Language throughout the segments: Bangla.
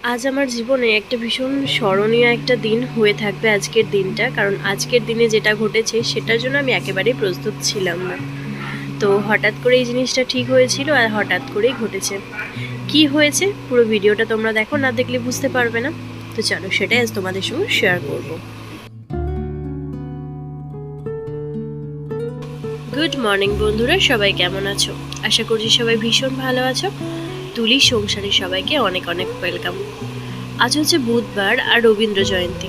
আজ আমার জীবনে একটা ভীষণ স্মরণীয় একটা দিন হয়ে থাকবে আজকের দিনটা, কারণ আজকের দিনে যেটা ঘটেছে সেটার জন্য আমি একেবারেই প্রস্তুত ছিলাম না। তো হঠাৎ করে এই জিনিসটা ঠিক হয়েছিল আর হঠাৎ করেই ঘটেছে। কি হয়েছে পুরো ভিডিওটা তোমরা দেখো, না দেখলে বুঝতে পারবে না। তো চলো সেটাই আজ তোমাদের সঙ্গে শেয়ার করব। গুড মর্নিং বন্ধুরা, সবাই কেমন আছো? আশা করছি সবাই ভীষণ ভালো আছো। তুলি সংসারে সবাইকে অনেক অনেক ওয়েলকাম। আজ হচ্ছে বুধবার আর রবীন্দ্র জয়ন্তী।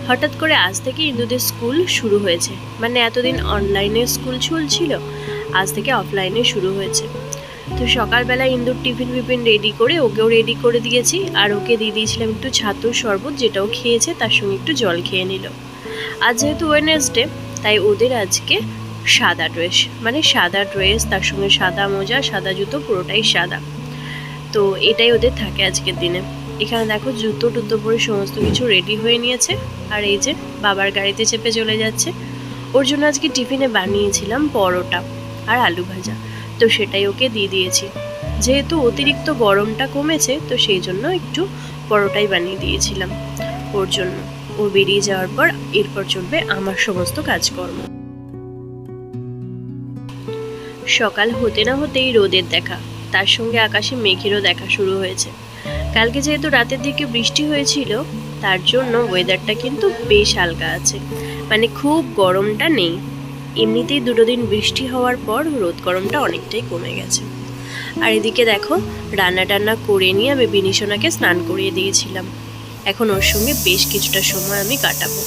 হঠাৎ করে আজ থেকে ইন্দুদের স্কুল শুরু হয়েছে, মানে এতদিন অনলাইনে স্কুল চলছিল, আজ থেকে অফলাইনে শুরু হয়েছে। তো সকালবেলা ইন্দুর টিফিন ফিফিন রেডি করে ওকেও রেডি করে দিয়েছি, আর ওকে দিয়ে দিয়েছিলাম একটু ছাতুর শরবত, যেটাও খেয়েছে, তার সঙ্গে একটু জল খেয়ে নিল। আজ যেহেতু ওয়েডনেসডে, তাই ওদের আজকে সাদা ড্রেস, মানে সাদা ড্রেস, তার সঙ্গে সাদা মোজা, সাদা জুতো, পুরোটাই সাদা। তো এটাই ওদের থাকে আজকের দিনে। এখানে দেখো জুতো টুতো পরে সমস্ত কিছু রেডি হয়ে নিয়েছে, আর এই যে বাবার গাড়িতে চেপে চলে যাচ্ছে। ওর জন্য আজকে টিফিনে বানিয়েছিলাম পরোটা আর আলু ভাজা, তো সেটাই ওকে দিয়ে দিয়েছি। যেহেতু অতিরিক্ত গরমটা কমেছে, তো সেই জন্য একটু পরোটাই বানিয়ে দিয়েছিলাম ওর জন্য। ও বেরিয়ে যাওয়ার পর এরপর চলবে আমার সমস্ত কাজকর্ম। সকাল হতে না হতেই রোদের দেখা, তার সঙ্গে আকাশে মেঘেরও দেখা শুরু হয়েছে। কালকে যেহেতু রাতের দিকে বৃষ্টি হয়েছিল, তার জন্য ওয়েদারটা কিন্তু বেশ হালকা আছে, মানে খুব গরমটা নেই। এমনিতেই দুটো দিন বৃষ্টি হওয়ার পর রোদ গরমটা অনেকটাই কমে গেছে। আর এদিকে দেখো, রান্না টান্না করে নিয়ে আমি বিনিশোনাকে স্নান করিয়ে দিয়েছিলাম। এখন ওর সঙ্গে বেশ কিছুটা সময় আমি কাটাবো।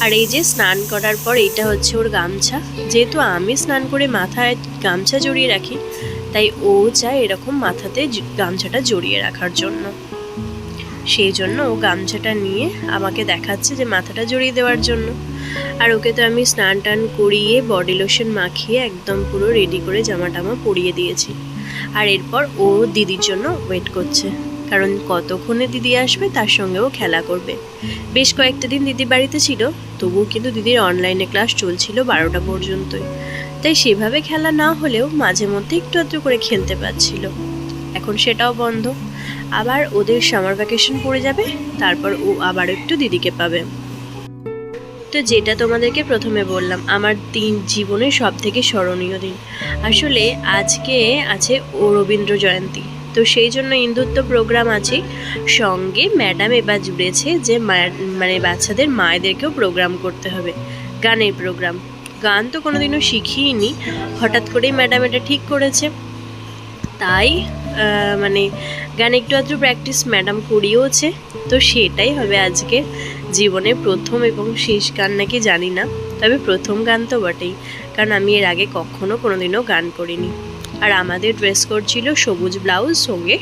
আর এই যে স্নান করার পর এইটা হচ্ছে ওর গামছা। যেহেতু আমি স্নান করে মাথায় গামছা জড়িয়ে রাখি, তাই ও চায় এরকম মাথাতে গামছাটা জড়িয়ে রাখার জন্য। সেই জন্য ও গামছাটা নিয়ে আমাকে দেখাচ্ছে যে মাথাটা জড়িয়ে দেওয়ার জন্য। আর ওকে তো আমি স্নান টান করিয়ে বডি লোশন মাখিয়ে একদম পুরো রেডি করে জামা টামা পরিয়ে দিয়েছি। আর এরপর ও দিদির জন্য ওয়েট করছে, কারণ কতক্ষণে দিদি আসবে তার সঙ্গেও খেলা করবে। বেশ কয়েকটা দিন দিদি বাড়িতে ছিল, তবুও কিন্তু দিদির অনলাইনে ক্লাস চলছিল 12টা পর্যন্তই, তাই সেভাবে খেলা না হলেও মাঝে মধ্যে একটু আধটু করে খেলতে পারছিল। এখন সেটাও বন্ধ। আবার ওদের সামার ভ্যাকেশন পড়ে যাবে, তারপর ও আবার একটু দিদিকে পাবে। তো যেটা তোমাদেরকে প্রথমে বললাম, আমার জীবনের সব থেকে স্মরণীয় দিন। আসলে আজকে আছে ও রবীন্দ্র জয়ন্তী, তো সেই জন্য ইন্দুর তো প্রোগ্রাম আছে, সঙ্গে ম্যাডাম এবার জুড়েছে যে মানে বাচ্চাদের মায়েদেরকেও প্রোগ্রাম করতে হবে, গানের প্রোগ্রাম। গান তো কোনোদিনও শিখিনি, হঠাৎ করেই ম্যাডাম এটা ঠিক করেছে। তাই মানে গান একটু আধটু প্র্যাকটিস ম্যাডাম করিয়েওছে। তো সেটাই হবে আজকে জীবনে প্রথম এবং শেষ গান নাকি জানি না, তবে প্রথম গান তো বটেই, কারণ আমি এর আগে কখনো কোনোদিনও গান করিনি। আর আমাদের ড্রেস কোড ছিল সবুজ ব্লাউজ সঙ্গে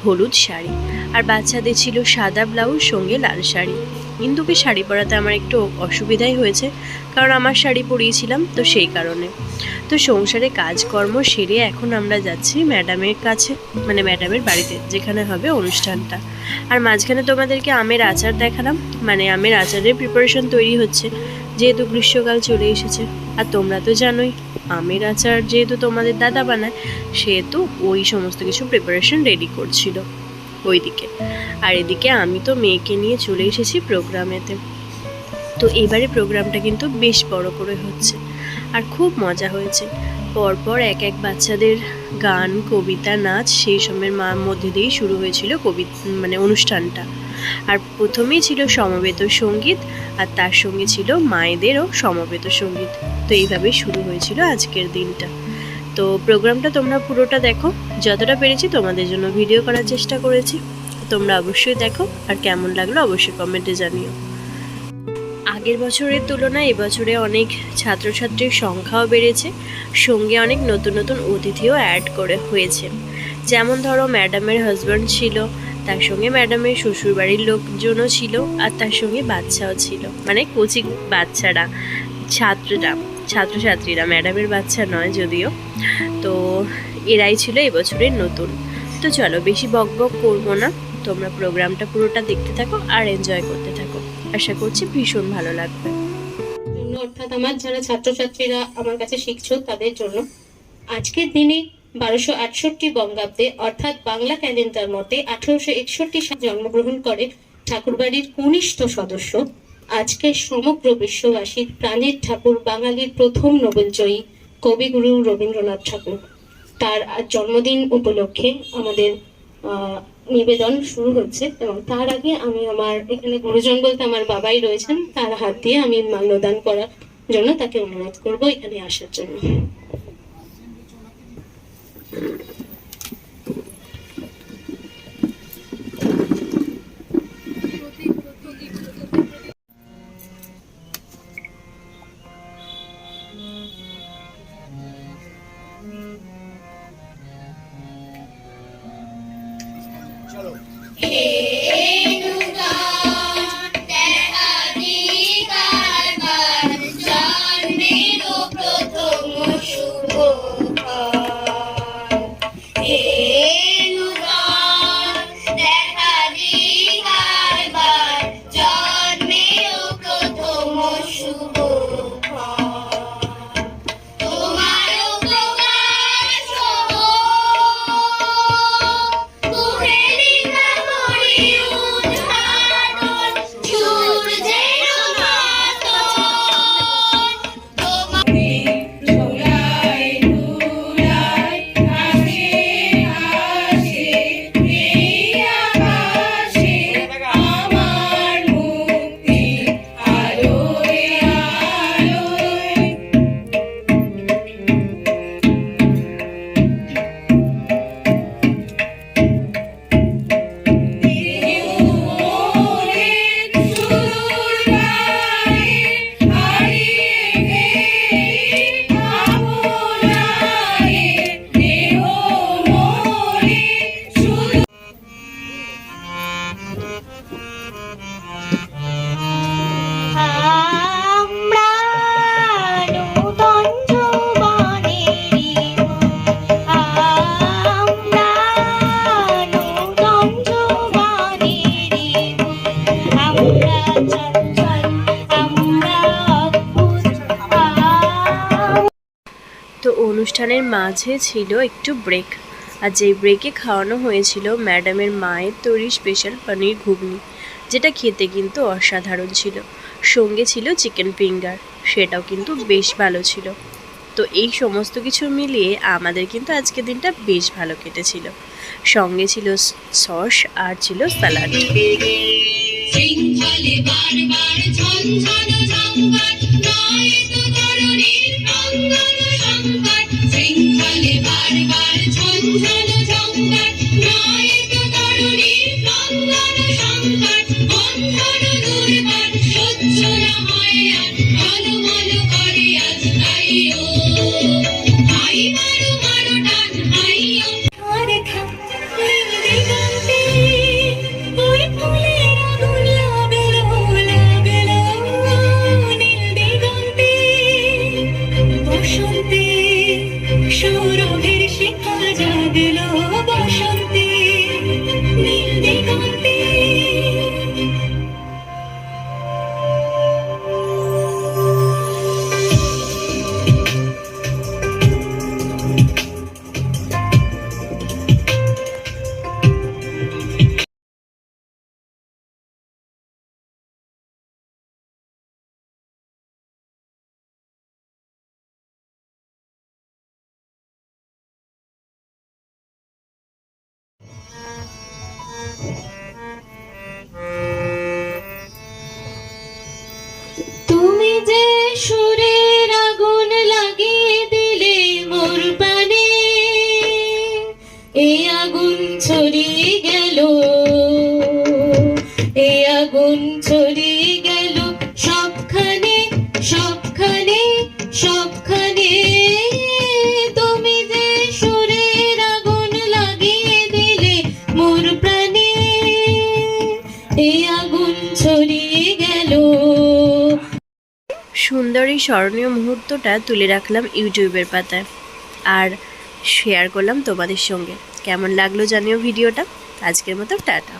হলুদ শাড়ি, আর বাচ্চাদের ছিল সাদা ব্লাউজ সঙ্গে লাল শাড়ি। ইন্দুকে শাড়ি পরাতে আমার একটু অসুবিধাই হয়েছে, কারণ আমার শাড়ি পরিয়েছিলাম, তো সেই কারণে। তো সংসারে কাজকর্ম সেরে এখন আমরা যাচ্ছি ম্যাডামের কাছে, মানে ম্যাডামের বাড়িতে যেখানে হবে অনুষ্ঠানটা। আর মাঝখানে তোমাদেরকে আমের আচার দেখালাম, মানে আমের আচারের প্রিপারেশন তৈরি হচ্ছে, যেহেতু গ্রীষ্মকাল চলে এসেছে। আর তোমরা তো জানোই আমের আচার যেহেতু তোমাদের দাদা বানায়, সেহেতু ওই সমস্ত কিছু প্রিপারেশন রেডি করছিল ওইদিকে। আর এদিকে আমি তো মেয়েকে নিয়ে চলে এসেছি প্রোগ্রামেতে। তো এবারে প্রোগ্রামটা কিন্তু বেশ বড় করে হচ্ছে, আর খুব মজা হয়েছে। পরপর এক এক বাচ্চাদের গান, কবিতা, নাচ সেই সময়ের মধ্যে দিয়েই শুরু হয়েছিল মানে অনুষ্ঠানটা। আর প্রথমেই ছিল সমবেত সঙ্গীত, আর তার সঙ্গে ছিল মায়েদেরও সমবেত সঙ্গীত। তো এইভাবেই শুরু হয়েছিল আজকের দিনটা। তো প্রোগ্রামটা তোমরা পুরোটা দেখো, যতটা পেরেছি তোমাদের জন্য ভিডিও করার চেষ্টা করেছি। তোমরা অবশ্যই দেখো, আর কেমন লাগলো অবশ্যই কমেন্টে জানিও। আগের বছরের তুলনায় এবছরে অনেক ছাত্রছাত্রীর সংখ্যাও বেড়েছে, সঙ্গে অনেক নতুন নতুন অতিথিও অ্যাড করে হয়েছে। যেমন ধরো ম্যাডামের হাজব্যান্ড ছিল, তার সঙ্গে ম্যাডামের শ্বশুরবাড়ির লোকজনও ছিল, আর তার সঙ্গে বাচ্চাও ছিল, মানে কোচিং বাচ্চারা, ছাত্রছাত্রীরা, ম্যাডামের বাচ্চা নয় যদিও। তো এরাই ছিল এবছরের নতুন। তো চলো বেশি বক বক করবো না, তোমরা প্রোগ্রামটা পুরোটা দেখতে থাকো আর এনজয় করতে থাকো। আশা করছি ভীষণ ভালো লাগবে। অর্থাৎ আমার যারা ছাত্রছাত্রীরা আমার কাছে শিখছো তাদের জন্য আজকের দিনে 1268 বঙ্গাব্দে অর্থাৎ বাংলা ক্যালেন্ডার মতে 1861 সালে জন্মগ্রহণ করে ঠাকুরবাড়ির কনিষ্ঠ সদস্য, আজকে সমগ্র বিশ্ববাসীর প্রাণের ঠাকুর, বাঙালির প্রথম নোবেলজয়ী কবিগুরু রবীন্দ্রনাথ ঠাকুর। তার জন্মদিন উপলক্ষে আমাদের নিবেদন শুরু হচ্ছে, এবং তার আগে আমি আমার এখানে গুরুজন বলতে আমার বাবাই রয়েছেন, তার হাত দিয়ে আমি মাল্যদান করার জন্য তাকে অনুরোধ করব এখানে আসার জন্য। তো অনুষ্ঠানের মাঝে ছিল একটু ব্রেক, আর যেই ব্রেকে খাওয়ানো হয়েছিল ম্যাডামের মায়ের তৈরি স্পেশাল পনির ঘুগনি, যেটা খেতে কিন্তু অসাধারণ ছিল। সঙ্গে ছিল চিকেন ফিঙ্গার, সেটাও কিন্তু বেশ ভালো ছিল। তো এই সমস্ত কিছু মিলিয়ে আমাদের কিন্তু আজকের দিনটা বেশ ভালো কেটেছিল। সঙ্গে ছিল সস আর ছিল স্যালাড। তুমি যে সুরের আগুন লাগিয়ে দিলে মোর প্রাণে, এই আগুন ছড়িয়ে গেল, এই আগুন ছড়িয়ে গেল সবখানে সবখানে সবখানে। তুমি যে সুরের আগুন লাগিয়ে দিলে মোর প্রাণে, এই আগুন ছড়িয়ে গেল। সুন্দর এই স্মরণীয় মুহূর্তটা তুলে রাখলাম ইউটিউবের পাতায় আর শেয়ার করলাম তোমাদের সঙ্গে। কেমন লাগলো জানিও ভিডিওটা। আজকের মতো টাটা।